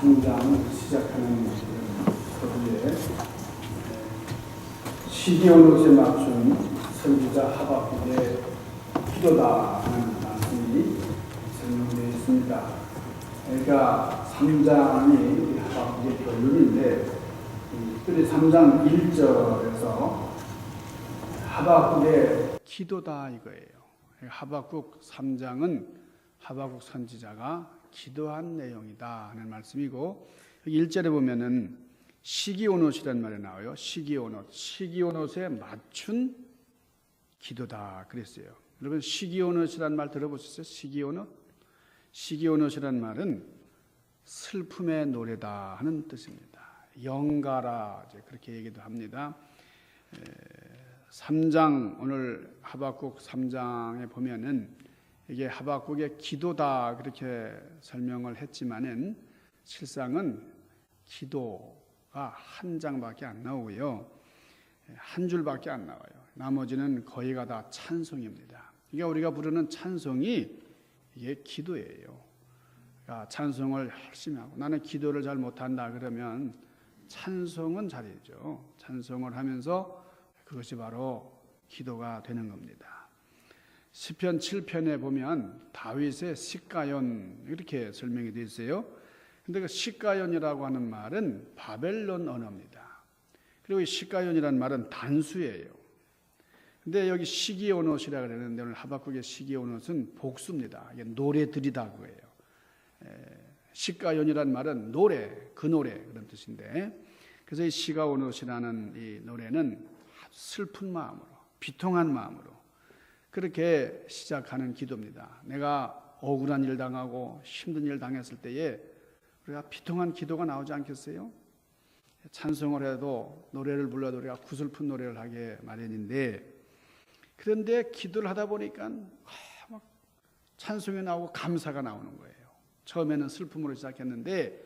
3장 시작하는 서두에 시기온옷에 맞춘 선지자 하박국의 기도다 하는 말씀이 설명되어 있습니다. 그러니까 3장이 하박국의 결론인데 특별히 3장 1절에서 하박국의 기도다 이거예요. 하박국 3장은 하박국 선지자가 기도한 내용이다 하는 말씀이고, 여기 1절에 보면은 시기온옷이라는 말이 나와요. 시기온옷에 맞춘 기도다 그랬어요. 여러분 시기온옷이라는 말 들어보셨어요? 시기온옷이라는 말은 슬픔의 노래다 하는 뜻입니다. 영가라 그렇게 얘기도 합니다. 3장 오늘 하박국 3장에 보면은 이게 하박국의 기도다 그렇게 설명을 했지만은 실상은 기도가 한 장밖에 안 나오고요. 한 줄밖에 안 나와요. 나머지는 거의가 다 찬송입니다. 그러니까 우리가 부르는 찬송이 이게 기도예요. 그러니까 찬송을 열심히 하고 나는 기도를 잘 못한다 그러면 찬송은 잘해죠. 찬송을 하면서 그것이 바로 기도가 되는 겁니다. 시편 7편에 보면 다윗의 시가연 이렇게 설명이 되어 있어요. 근데 그 시가연이라고 하는 말은 바벨론 언어입니다. 그리고 이 시가연이라는 말은 단수예요. 근데 여기 시기온옷이라고 그러는데 오늘 하박국의 시기온옷은 복수입니다. 이게 노래들이다 그거예요. 시가연이라는 말은 노래, 그 노래 그런 뜻인데, 그래서 이 시가온옷이라는 이 노래는 슬픈 마음으로, 비통한 마음으로 그렇게 시작하는 기도입니다. 내가 억울한 일 당하고 힘든 일 당했을 때에 우리가 비통한 기도가 나오지 않겠어요? 찬송을 해도 노래를 불러도 우리가 구슬픈 노래를 하게 마련인데, 그런데 기도를 하다 보니까 막 찬송이 나오고 감사가 나오는 거예요. 처음에는 슬픔으로 시작했는데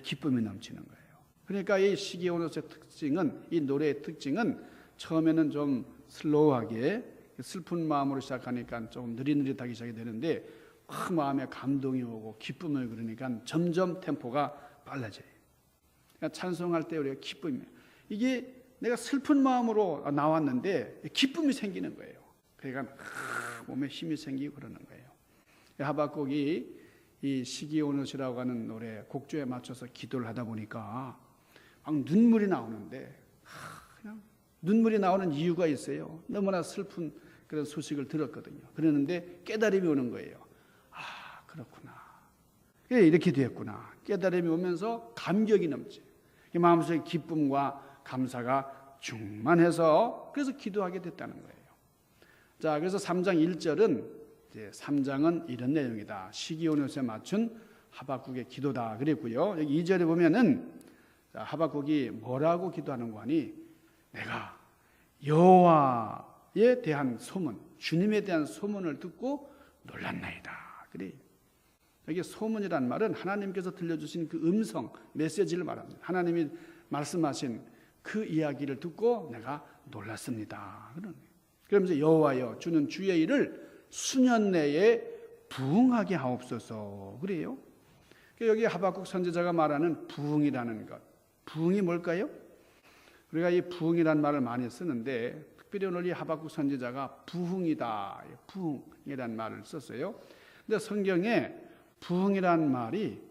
기쁨이 넘치는 거예요. 그러니까 이 시기온옷의 특징은, 이 노래의 특징은 처음에는 좀 슬로우하게 슬픈 마음으로 시작하니까 좀 느릿느릿하게 시작이 되는데 막 마음에 감동이 오고 기쁨을 그러니까 점점 템포가 빨라져요. 그러니까 찬송할 때 우리가 기쁨이, 이게 내가 슬픈 마음으로 나왔는데 기쁨이 생기는 거예요. 그러니까 몸에 힘이 생기고 그러는 거예요. 하박국이 이 시기온옷이라고 하는 노래 곡조에 맞춰서 기도를 하다 보니까 막 눈물이 나오는데, 그냥 눈물이 나오는 이유가 있어요. 너무나 슬픈 그런 소식을 들었거든요. 그러는데 깨달음이 오는 거예요. 아, 그렇구나. 이렇게 되었구나. 깨달음이 오면서 감격이 넘치. 마음속에 기쁨과 감사가 충만해서 그래서 기도하게 됐다는 거예요. 자, 그래서 3장 1절은 이제 3장은 이런 내용이다. 시기온옷에 맞춘 하박국의 기도다 그랬고요. 여기 2절에 보면은 하박국이 뭐라고 기도하는 거 하니, 내가 여호와에 대한 소문, 주님에 대한 소문을 듣고 놀랐나이다. 그래. 여기 소문이란 말은 하나님께서 들려주신 그 음성, 메시지를 말합니다. 하나님이 말씀하신 그 이야기를 듣고 내가 놀랐습니다. 그러면서 여호와여, 주는 주의 일을 수년 내에 부응하게 하옵소서. 그래요. 여기 하박국 선지자가 말하는 부응이라는 것, 부응이 뭘까요? 우리가 이 부흥이라는 말을 많이 쓰는데 특별히 오늘 이 하박국 선지자가 부흥이다, 부흥이라는 말을 썼어요. 근데 성경에 부흥이라는 말이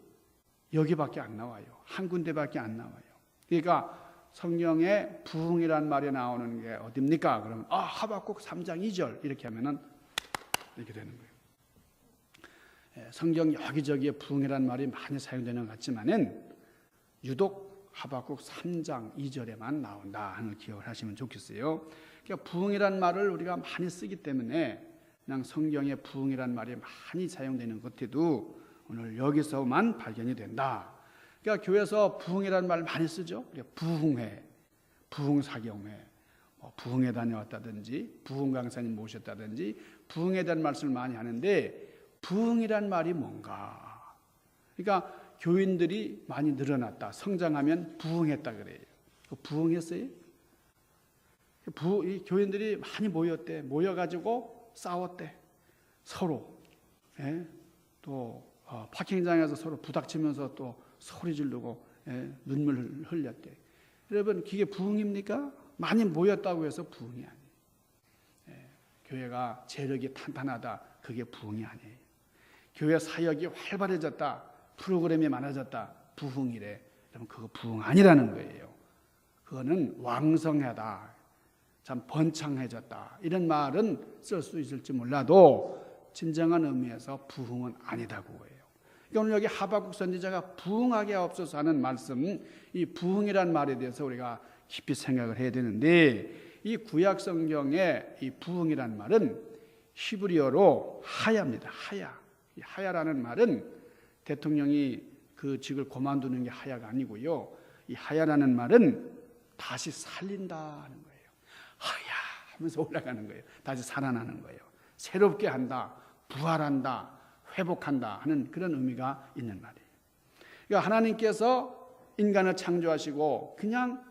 여기밖에 안 나와요. 한 군데밖에 안 나와요. 그러니까 성경에 부흥이라는 말이 나오는 게 어딥니까? 그러면 하박국 3장 2절 이렇게 하면은 이렇게 되는 거예요. 성경 여기저기에 부흥이라는 말이 많이 사용되는 것 같지만은 유독 하박국 3장 2절에만 나온다 하는 기억을 하시면 좋겠어요. 그러니까 부흥이란 말을 우리가 많이 쓰기 때문에 그냥 성경에 부흥이란 말이 많이 사용되는 것 같아도 오늘 여기서만 발견이 된다. 그러니까 교회에서 부흥이란 말을 많이 쓰죠. 부흥회, 부흥사경회, 부흥회 다녀왔다든지 부흥 강사님 모셨다든지 부흥에 대한 말씀을 많이 하는데 부흥이란 말이 뭔가? 그러니까 교인들이 많이 늘어났다, 성장하면 부흥했다 그래요. 부흥했어요? 이 교인들이 많이 모였대. 모여가지고 싸웠대. 서로. 또 파킹장에서 서로 부닥치면서 또 소리 지르고 눈물을 흘렸대. 여러분 그게 부흥입니까? 많이 모였다고 해서 부흥이 아니에요. 교회가 재력이 탄탄하다, 그게 부흥이 아니에요. 교회 사역이 활발해졌다, 프로그램이 많아졌다, 부흥이래. 그러면 그거 부흥 아니라는 거예요. 그거는 왕성하다, 참 번창해졌다, 이런 말은 쓸 수 있을지 몰라도 진정한 의미에서 부흥은 아니다고 해요. 그러니까 오늘 여기 하박국 선지자가 부흥하게 하옵소서 하는 말씀, 이 부흥이란 말에 대해서 우리가 깊이 생각을 해야 되는데, 이 구약 성경의 이 부흥이란 말은 히브리어로 하야입니다. 하야. 이 하야라는 말은 대통령이 그 직을 그만두는 게 하야가 아니고요. 이 하야라는 말은 다시 살린다 하는 거예요. 하야 하면서 올라가는 거예요. 다시 살아나는 거예요. 새롭게 한다, 부활한다, 회복한다 하는 그런 의미가 있는 말이에요. 그러니까 하나님께서 인간을 창조하시고 그냥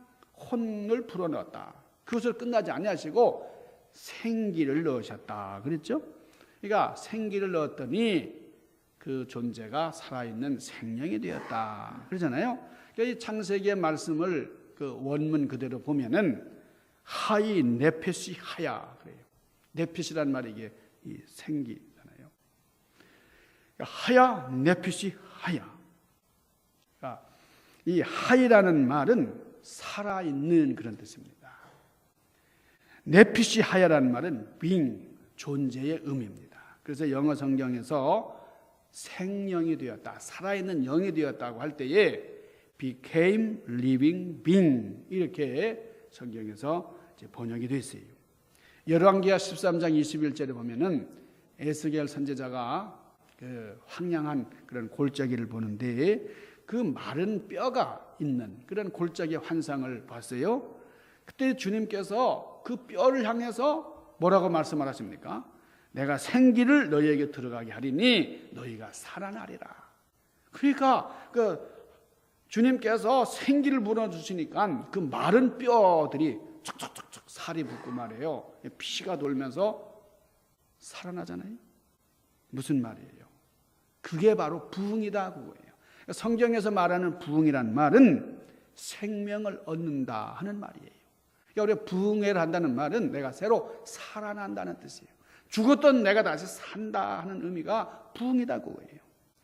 혼을 불어넣었다, 그것을 끝나지 아니하시고 생기를 넣으셨다 그랬죠. 그러니까 생기를 넣었더니 그 존재가 살아있는 생명이 되었다 그러잖아요. 그러니까 이 창세기의 말씀을 그 원문 그대로 보면은 하이 네페시 하야 그래요. 네페시란 말이 이게 이 생기잖아요. 그러니까 하야 네페시 하야. 그러니까 이 하이라는 말은 살아있는 그런 뜻입니다. 네피시 하야라는 말은 being, 존재의 의미입니다. 그래서 영어 성경에서 생명이 되었다, 살아있는 영이 되었다고 할 때에 became living being, 이렇게 성경에서 이제 번역이 되어 있어요. 열왕기하 13장 21절에 보면은 에스겔 선지자가 그 황량한 그런 골짜기를 보는데 그 마른 뼈가 있는 그런 골짜기의 환상을 봤어요. 그때 주님께서 그 뼈를 향해서 뭐라고 말씀을 하십니까? 내가 생기를 너희에게 들어가게 하리니 너희가 살아나리라. 그러니까 그 주님께서 생기를 불어주시니까 그 마른 뼈들이 촉촉촉촉 살이 붙고 말이에요. 피가 돌면서 살아나잖아요. 무슨 말이에요? 그게 바로 부흥이다 그거예요. 성경에서 말하는 부흥이란 말은 생명을 얻는다 하는 말이에요. 그러니까 우리가 부흥회를 한다는 말은 내가 새로 살아난다는 뜻이에요. 죽었던 내가 다시 산다 하는 의미가 부흥이다 그거예요.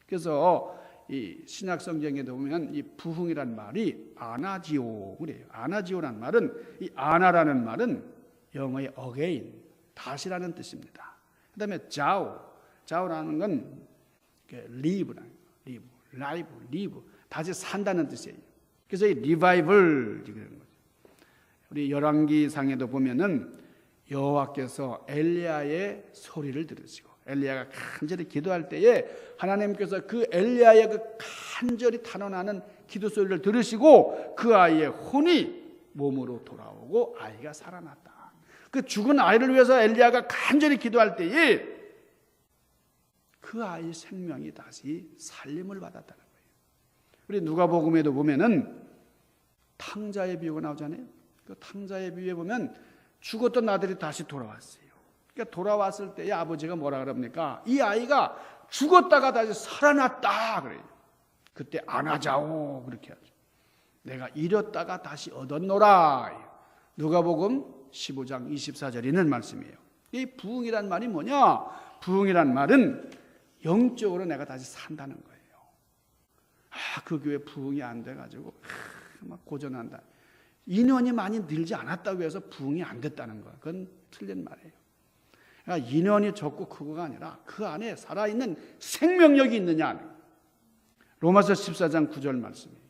그래서 이 신약 성경에도 보면 이 부흥이란 말이 아나지오 그래요. 아나지오란 말은 이 아나라는 말은 영어의 again, 다시라는 뜻입니다. 그다음에 자오라는 건 live라는 거예요. live, 다시 산다는 뜻이에요. 그래서 이 리바이벌 그런 거죠. 우리 열왕기상에도 보면은 여호와께서 엘리야의 소리를 들으시고 엘리야가 간절히 기도할 때에 하나님께서 그 엘리야의 그 간절히 탄원하는 기도 소리를 들으시고 그 아이의 혼이 몸으로 돌아오고 아이가 살아났다. 그 죽은 아이를 위해서 엘리야가 간절히 기도할 때에 그 아이의 생명이 다시 살림을 받았다는 거예요. 우리 누가복음에도 보면은 탕자의 비유가 나오잖아요. 그 탕자의 비유에 보면 죽었던 아들이 다시 돌아왔어요. 그러니까 돌아왔을 때에 아버지가 뭐라 그럽니까? 이 아이가 죽었다가 다시 살아났다 그래요. 그때 안아자오 그렇게 하죠. 내가 잃었다가 다시 얻었노라. 누가복음 15장 24절에 있는 말씀이에요. 이 부흥이란 말이 뭐냐? 부흥이란 말은 영적으로 내가 다시 산다는 거예요. 그 교회 부흥이 안 돼가지고 막 고전한다. 인원이 많이 늘지 않았다고 해서 부흥이 안 됐다는 거야. 그건 틀린 말이에요. 그러니까 인원이 적고 크고가 아니라 그 안에 살아있는 생명력이 있느냐. 로마서 14장 9절 말씀이에요.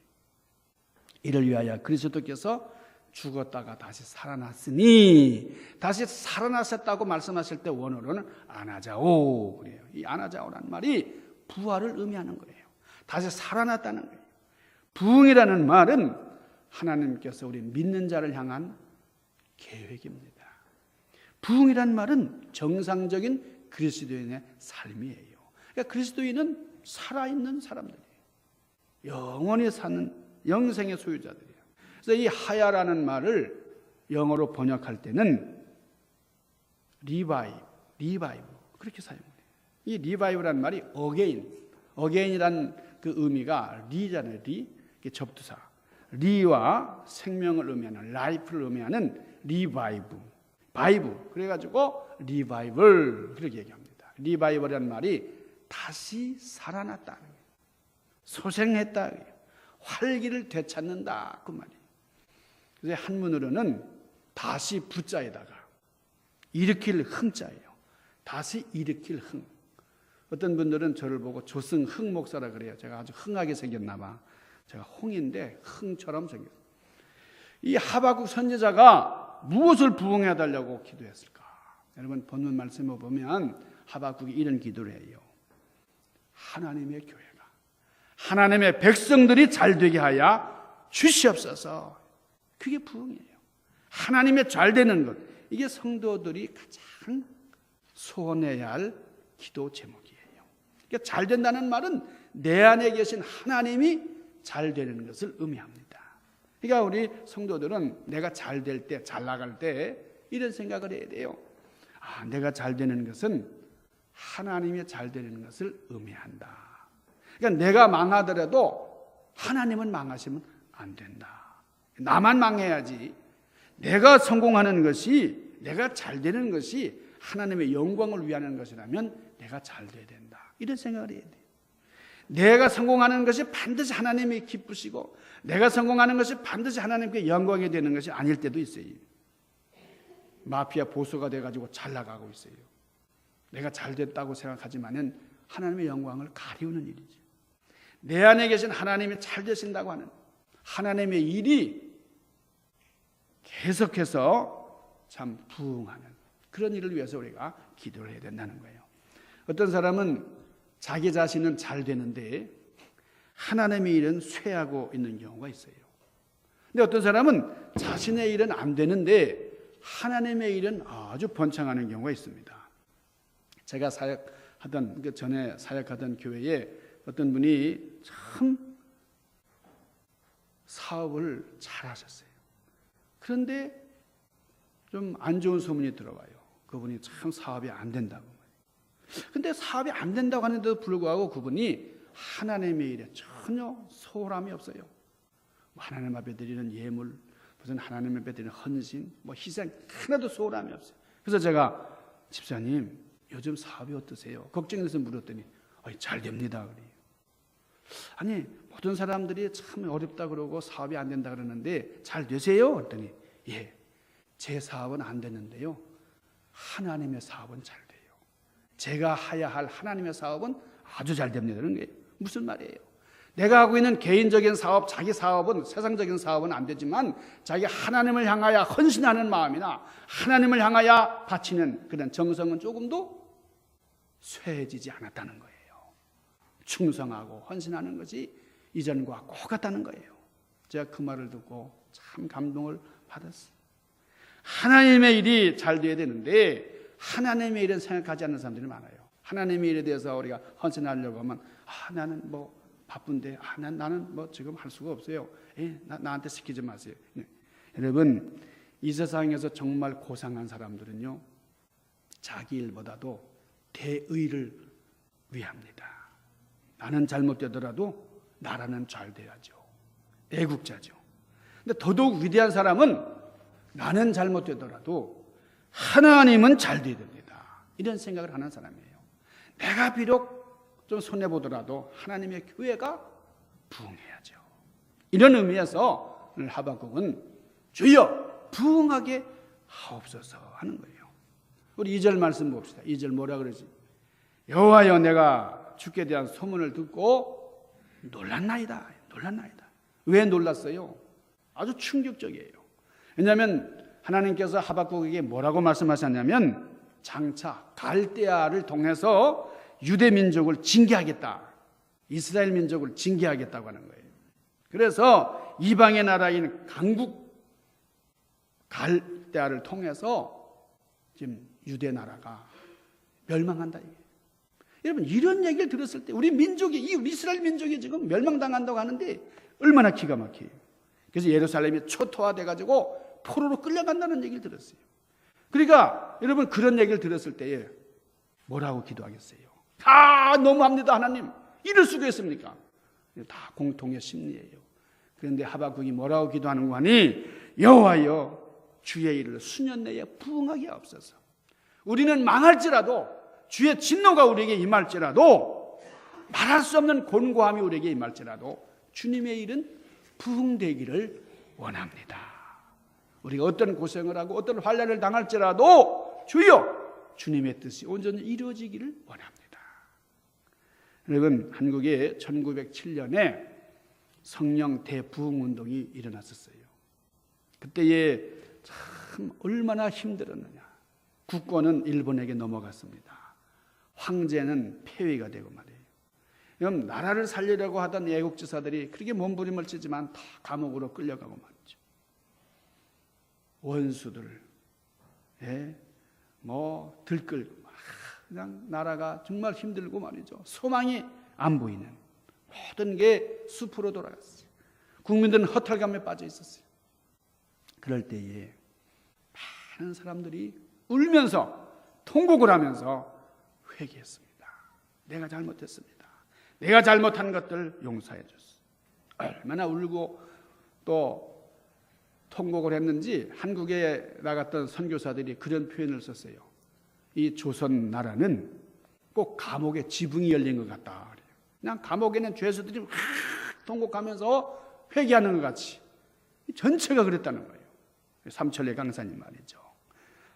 이를 위하여 그리스도께서 죽었다가 다시 살아났으니, 다시 살아나셨다고 말씀하실 때 원어로는 아나자오 그래요. 이 아나자오라는 말이 부활을 의미하는 거예요. 다시 살아났다는 거예요. 부흥이라는 말은 하나님께서 우리 믿는 자를 향한 계획입니다. 부흥이라는 말은 정상적인 그리스도인의 삶이에요. 그러니까 그리스도인은 살아있는 사람들이에요. 영원히 사는 영생의 소유자들이에요. 그래서 이 하야라는 말을 영어로 번역할 때는 리바이브 그렇게 사용해요. 이 리바이브라는 말이 again이란 그 의미가 리잖아요. 리, 이게 접두사. 리와 생명을 의미하는, 라이프를 의미하는 리바이브, 바이브. 그래가지고 리바이벌 그렇게 얘기합니다. 리바이벌이라는 말이 다시 살아났다, 소생했다, 활기를 되찾는다 그 말이에요. 그래서 한문으로는 다시 부자에다가 일으킬 흥자예요. 다시 일으킬 흥. 어떤 분들은 저를 보고 조승흥 목사라 그래요. 제가 아주 흥하게 생겼나 봐. 제가 홍인데 흥처럼 생겼어요. 이 하박국 선지자가 무엇을 부응해 달라고 기도했을까? 여러분 본문 말씀을 보면 하박국이 이런 기도를 해요. 하나님의 교회가, 하나님의 백성들이 잘되게 하여 주시옵소서. 그게 부응이에요. 하나님의 잘되는 것, 이게 성도들이 가장 소원해야 할 기도 제목이에요. 그러니까 잘된다는 말은 내 안에 계신 하나님이 잘되는 것을 의미합니다. 그러니까 우리 성도들은 내가 잘될 때, 잘 나갈 때 이런 생각을 해야 돼요. 아, 내가 잘되는 것은 하나님이 잘되는 것을 의미한다. 그러니까 내가 망하더라도 하나님은 망하시면 안 된다. 나만 망해야지. 내가 성공하는 것이, 내가 잘되는 것이 하나님의 영광을 위하는 것이라면 내가 잘돼야 된다. 이런 생각을 해야 돼요. 내가 성공하는 것이 반드시 하나님이 기쁘시고 내가 성공하는 것이 반드시 하나님께 영광이 되는 것이 아닐 때도 있어요. 마피아 보수가 돼가지고 잘 나가고 있어요. 내가 잘됐다고 생각하지만은 하나님의 영광을 가리우는 일이죠. 내 안에 계신 하나님이 잘 되신다고 하는 하나님의 일이 계속해서 참 부응하는 그런 일을 위해서 우리가 기도를 해야 된다는 거예요. 어떤 사람은 자기 자신은 잘 되는데 하나님의 일은 쇠하고 있는 경우가 있어요. 근데 어떤 사람은 자신의 일은 안 되는데 하나님의 일은 아주 번창하는 경우가 있습니다. 제가 사역하던, 전에 사역하던 교회에 어떤 분이 참 사업을 잘 하셨어요. 그런데 좀 안 좋은 소문이 들어와요. 그분이 참 사업이 안 된다고. 근데 사업이 안 된다고 하는데도 불구하고 그분이 하나님의 일에 전혀 소홀함이 없어요. 하나님 앞에 드리는 예물, 무슨 하나님 앞에 드리는 헌신, 희생 하나도 소홀함이 없어요. 그래서 제가 집사님 요즘 사업이 어떠세요? 걱정돼서 물었더니 잘 됩니다. 그래요. 아니 모든 사람들이 참 어렵다 그러고 사업이 안 된다 그러는데 잘 되세요? 그랬더니 예, 제 사업은 안 되는데요. 하나님의 사업은 잘 돼요. 제가 해야 할 하나님의 사업은 아주 잘 됩니다. 그런 게 무슨 말이에요? 내가 하고 있는 개인적인 사업, 자기 사업은, 세상적인 사업은 안 되지만 자기 하나님을 향하여 헌신하는 마음이나 하나님을 향하여 바치는 그런 정성은 조금도 쇠해지지 않았다는 거예요. 충성하고 헌신하는 것이 이전과 똑같다는 거예요. 제가 그 말을 듣고 참 감동을 받았어요. 하나님의 일이 잘 돼야 되는데 하나님의 일은 생각하지 않는 사람들이 많아요. 하나님의 일에 대해서 우리가 헌신하려고 하면 나는 바쁜데 나는 지금 할 수가 없어요. 나한테 시키지 마세요. 여러분 이 세상에서 정말 고상한 사람들은요 자기 일보다도 대의를 위합니다. 나는 잘못되더라도 나라는 잘 돼야죠. 애국자죠. 근데 더더욱 위대한 사람은 나는 잘못되더라도 하나님은 잘 돼야 됩니다. 이런 생각을 하는 사람이에요. 내가 비록 좀 손해보더라도 하나님의 교회가 부흥해야죠. 이런 의미에서 오늘 하박국은 주여 부흥하게 하옵소서 하는 거예요. 우리 2절 말씀 봅시다. 2절 뭐라 그러지? 여호와여 내가 주께 대한 소문을 듣고 놀랐나이다. 왜 놀랐어요? 아주 충격적이에요. 왜냐하면 하나님께서 하박국에게 뭐라고 말씀하셨냐면 장차 갈대아를 통해서 유대 민족을 징계하겠다. 이스라엘 민족을 징계하겠다고 하는 거예요. 그래서 이방의 나라인 강국 갈대아를 통해서 지금 유대 나라가 멸망한다. 여러분 이런 얘기를 들었을 때 우리 민족이, 이 이스라엘 민족이 지금 멸망당한다고 하는데 얼마나 기가 막혀요. 그래서 예루살렘이 초토화돼가지고 포로로 끌려간다는 얘기를 들었어요. 그러니까 여러분 그런 얘기를 들었을 때에 뭐라고 기도하겠어요? 너무합니다 하나님. 이럴 수가 있습니까? 다 공통의 심리예요. 그런데 하박국이 뭐라고 기도하는 거 하니? 여호와여, 주의 일을 수년 내에 부응하게 하옵소서. 우리는 망할지라도, 주의 진노가 우리에게 임할지라도, 말할 수 없는 곤고함이 우리에게 임할지라도 주님의 일은 부응되기를 원합니다. 우리가 어떤 고생을 하고 어떤 환난을 당할지라도 주여, 주님의 뜻이 온전히 이루어지기를 원합니다. 여러분, 한국에 1907년에 성령 대부흥운동이 일어났었어요. 그때에 참 얼마나 힘들었느냐. 국권은 일본에게 넘어갔습니다. 황제는 폐위가 되고 말이에요. 그럼 나라를 살리려고 하던 애국지사들이 그렇게 몸부림을 치지만 다 감옥으로 끌려가고 말이죠. 원수들, 들끓고 그냥 나라가 정말 힘들고 말이죠. 소망이 안 보이는 모든 게 숲으로 돌아갔어요. 국민들은 허탈감에 빠져 있었어요. 그럴 때에 많은 사람들이 울면서 통곡을 하면서 회개했습니다. 내가 잘못했습니다. 내가 잘못한 것들 용서해 줬어요. 얼마나 울고 또 통곡을 했는지 한국에 나갔던 선교사들이 그런 표현을 썼어요. 이 조선 나라는 꼭 감옥에 지붕이 열린 것 같다. 그냥 감옥에 있는 죄수들이 막 통곡하면서 회개하는 것 같이 전체가 그랬다는 거예요. 삼천리 강사님 말이죠.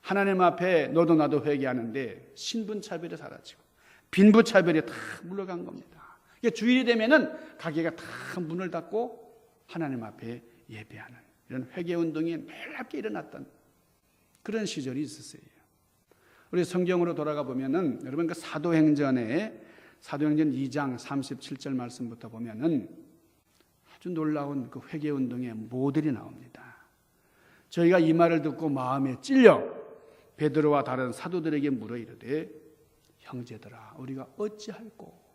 하나님 앞에 너도 나도 회개하는데 신분차별이 사라지고 빈부차별이 다 물러간 겁니다. 주일이 되면은 가게가 다 문을 닫고 하나님 앞에 예배하는 이런 회개운동이 놀랍게 일어났던 그런 시절이 있었어요. 우리 성경으로 돌아가 보면은 여러분 그 사도행전에 사도행전 2장 37절 말씀부터 보면은 아주 놀라운 그 회개운동의 모델이 나옵니다. 저희가 이 말을 듣고 마음에 찔려 베드로와 다른 사도들에게 물어 이르되 형제들아 우리가 어찌할꼬?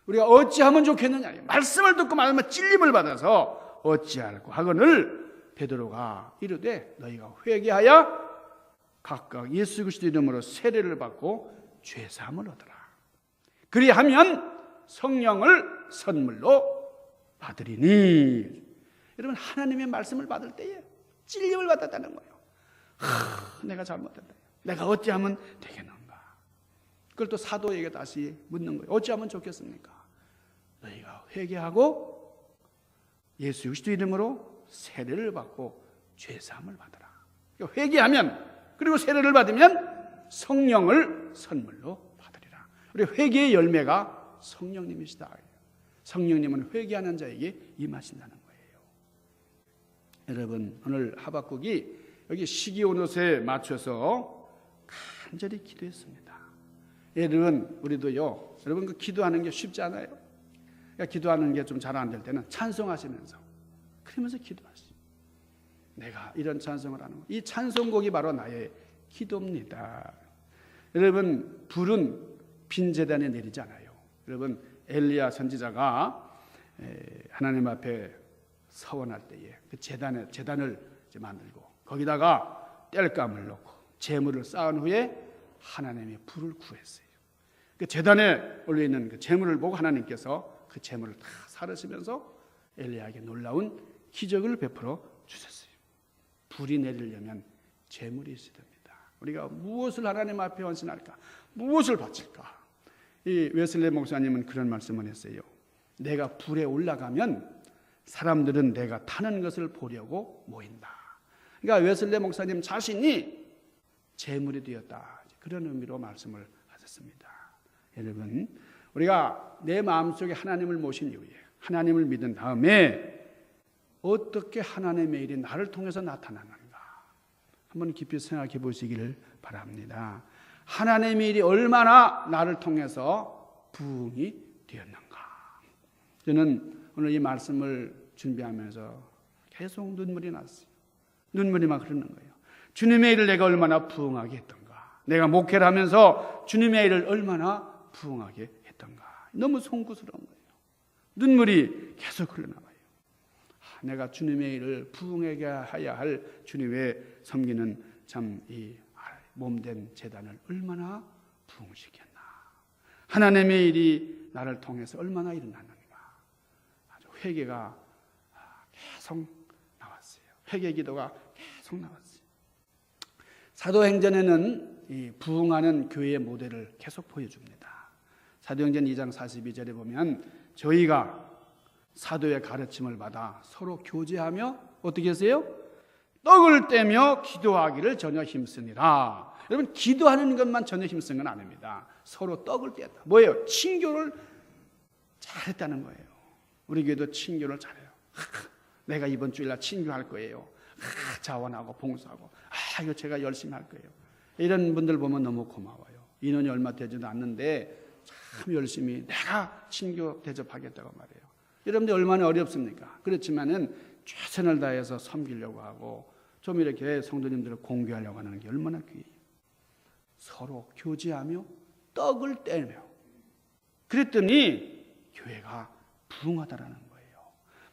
우리가 어찌하면 좋겠느냐? 말씀을 듣고 말하면 찔림을 받아서 어찌할꼬 하거늘 베드로가 이르되 너희가 회개하여 각각 예수 그리스도 이름으로 세례를 받고 죄사함을 얻으라. 그리하면 성령을 선물로 받으리니. 여러분 하나님의 말씀을 받을 때에 찔림을 받았다는 거예요. 내가 잘못했다. 내가 어찌하면 되겠는가? 그걸 또 사도에게 다시 묻는 거예요. 어찌하면 좋겠습니까? 너희가 회개하고 예수 그리스도 이름으로 세례를 받고 죄사함을 받으라. 그러니까 회개하면 그리고 세례를 받으면 성령을 선물로 받으리라. 우리 회개의 열매가 성령님이시다. 성령님은 회개하는 자에게 임하신다는 거예요. 여러분 오늘 하박국이 여기 시기온옷에 맞춰서 간절히 기도했습니다. 여러분 우리도요. 여러분 그 기도하는 게 쉽지 않아요. 그러니까 기도하는 게 좀 잘 안 될 때는 찬송하시면서 그러면서 기도하시죠. 내가 이런 찬송을 하는 거. 이 찬송곡이 바로 나의 기도입니다. 여러분 불은 빈 제단에 내리지 않아요. 여러분 엘리야 선지자가 하나님 앞에 서원할 때에 그 제단을 이제 만들고 거기다가 땔감을 넣고 제물을 쌓은 후에 하나님의 불을 구했어요. 그 제단에 올려 있는 그 제물을 보고 하나님께서 그 제물을 다 사르시면서 엘리야에게 놀라운 기적을 베풀어 주셨어요. 불이 내리려면 제물이 있어야 됩니다. 우리가 무엇을 하나님 앞에 헌신할까? 무엇을 바칠까? 이 웨슬리 목사님은 그런 말씀을 했어요. 내가 불에 올라가면 사람들은 내가 타는 것을 보려고 모인다. 그러니까 웨슬리 목사님 자신이 제물이 되었다. 그런 의미로 말씀을 하셨습니다. 여러분, 우리가 내 마음속에 하나님을 모신 이후에 하나님을 믿은 다음에 어떻게 하나님의 일이 나를 통해서 나타나는가 한번 깊이 생각해 보시기를 바랍니다. 하나님의 일이 얼마나 나를 통해서 부응이 되었는가. 저는 오늘 이 말씀을 준비하면서 계속 눈물이 났어요. 눈물이 막 흐르는 거예요. 주님의 일을 내가 얼마나 부응하게 했던가. 내가 목회를 하면서 주님의 일을 얼마나 부응하게 했던가. 너무 송구스러운 거예요. 눈물이 계속 흘러나와요. 내가 주님의 일을 부응하게 해야 할 주님의 섬기는 참 이 몸된 제단을 얼마나 부응시켰나. 하나님의 일이 나를 통해서 얼마나 일어났는가. 회개가 계속 나왔어요. 회개 기도가 계속 나왔어요. 사도행전에는 이 부흥하는 교회의 모델을 계속 보여줍니다. 사도행전 2장 42절에 보면 저희가 사도의 가르침을 받아 서로 교제하며 어떻게 했어요? 떡을 떼며 기도하기를 전혀 힘쓰니라. 여러분, 기도하는 것만 전혀 힘쓴 건 아닙니다. 서로 떡을 떼었다. 뭐예요? 친교를 잘했다는 거예요. 우리 교회도 친교를 잘해요. 내가 이번 주일날 친교할 거예요. 자원하고 봉사하고 이거 제가 열심히 할 거예요. 이런 분들 보면 너무 고마워요. 인원이 얼마 되지도 않는데 참 열심히 내가 친교 대접하겠다고 말해요. 여러분들 얼마나 어렵습니까? 그렇지만은 최선을 다해서 섬기려고 하고 좀 이렇게 성도님들을 공개하려고 하는 게 얼마나 귀해요. 서로 교제하며 떡을 떼며 그랬더니 교회가 부흥하다라는 거예요.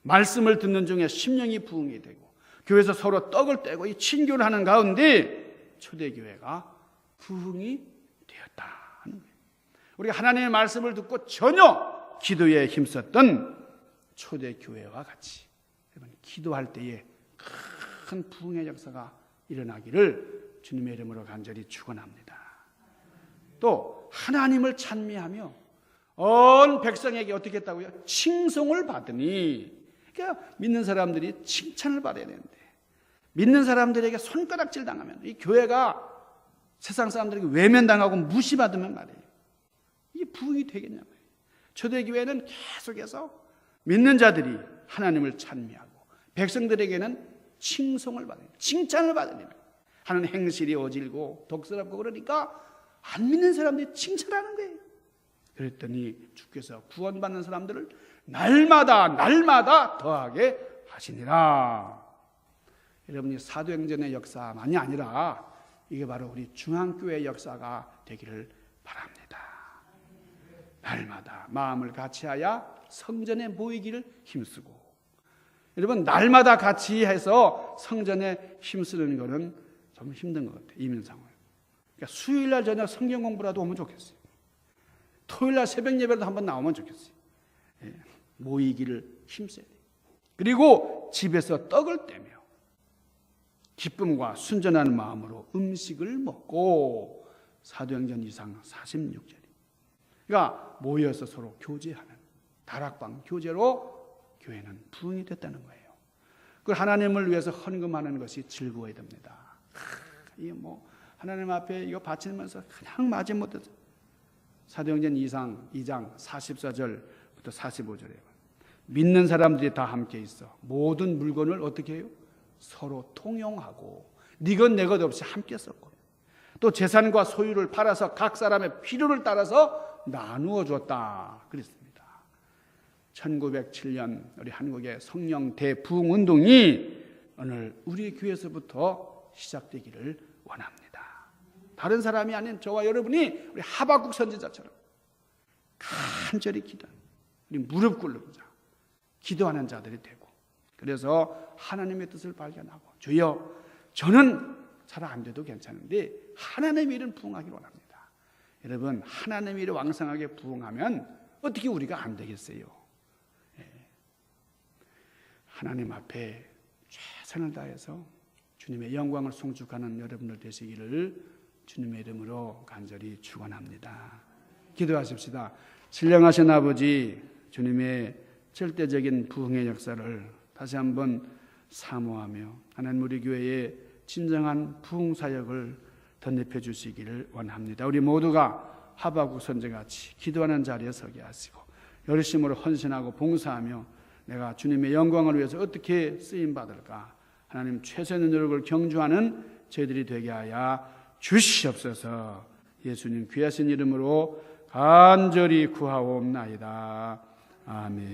말씀을 듣는 중에 심령이 부흥이 되고 교회에서 서로 떡을 떼고 이 친교를 하는 가운데 초대교회가 부흥이 되었다 하는 거예요. 우리가 하나님의 말씀을 듣고 전혀 기도에 힘썼던 초대교회와 같이 기도할 때에 큰 부흥의 역사가 일어나기를 주님의 이름으로 간절히 축원합니다. 또 하나님을 찬미하며 온 백성에게 어떻게 했다고요? 칭송을 받으니, 그러니까 믿는 사람들이 칭찬을 받아야 되는데 믿는 사람들에게 손가락질 당하면 이 교회가 세상 사람들에게 외면당하고 무시받으면 말이에요. 이게 부흥이 되겠냐 말이에요. 초대교회는 계속해서 믿는 자들이 하나님을 찬미하고 백성들에게는 칭송을 받아요. 칭찬을 받으니 하는 행실이 어질고 독스럽고 그러니까 안 믿는 사람들이 칭찬하는 거예요. 그랬더니 주께서 구원받는 사람들을 날마다 더하게 하시니라. 여러분이 사도행전의 역사만이 아니라 이게 바로 우리 중앙교회의 역사가 되기를 바랍니다. 날마다 마음을 같이하여 성전에 모이기를 힘쓰고, 여러분 날마다 같이 해서 성전에 힘쓰는 거는 좀 힘든 것 같아요. 이민상을. 그러니까 수요일날 저녁 성경 공부라도 오면 좋겠어요. 토요일날 새벽 예배라도 한번 나오면 좋겠어요. 모이기를 힘써야 돼요. 그리고 집에서 떡을 떼며 기쁨과 순전한 마음으로 음식을 먹고, 사도행전 2장 46절이. 그러니까 모여서 서로 교제하는 다락방 교제로 교회는 부흥이 됐다는 거예요. 그 하나님을 위해서 헌금하는 것이 즐거워야 됩니다. 이게 뭐 하나님 앞에 이거 바치면서 그냥 마지못해서 사도행전 2장 44절부터 45절에 믿는 사람들이 다 함께 있어 모든 물건을 어떻게 해요? 서로 통용하고 네 것 내 것 없이 함께 썼고, 또 재산과 소유를 팔아서 각 사람의 필요를 따라서 나누어 줬다 그랬습니다. 1907년 우리 한국의 성령 대부흥 운동이 오늘 우리 교회에서부터 시작되기를 원합니다. 다른 사람이 아닌 저와 여러분이 우리 하박국 선지자처럼 간절히 기도하는, 우리 무릎 꿇는 자, 기도하는 자들이 되고, 그래서 하나님의 뜻을 발견하고 주여 저는 잘 안 돼도 괜찮은데 하나님의 일은 부흥하기를 원합니다. 여러분 하나님의 일이 왕성하게 부흥하면 어떻게 우리가 안 되겠어요? 하나님 앞에 최선을 다해서 주님의 영광을 송축하는 여러분들 되시기를 주님의 이름으로 간절히 축원합니다. 기도하십시다. 신령하신 아버지, 주님의 절대적인 부흥의 역사를 다시 한번 사모하며 하나님 우리 교회에 진정한 부흥 사역을 덧입혀 주시기를 원합니다. 우리 모두가 하박국 선지같이 기도하는 자리에 서게 하시고 열심으로 헌신하고 봉사하며 내가 주님의 영광을 위해서 어떻게 쓰임 받을까, 하나님 최선의 노력을 경주하는 저희들이 되게 하여 주시옵소서. 예수님 귀하신 이름으로 간절히 구하옵나이다. 아멘.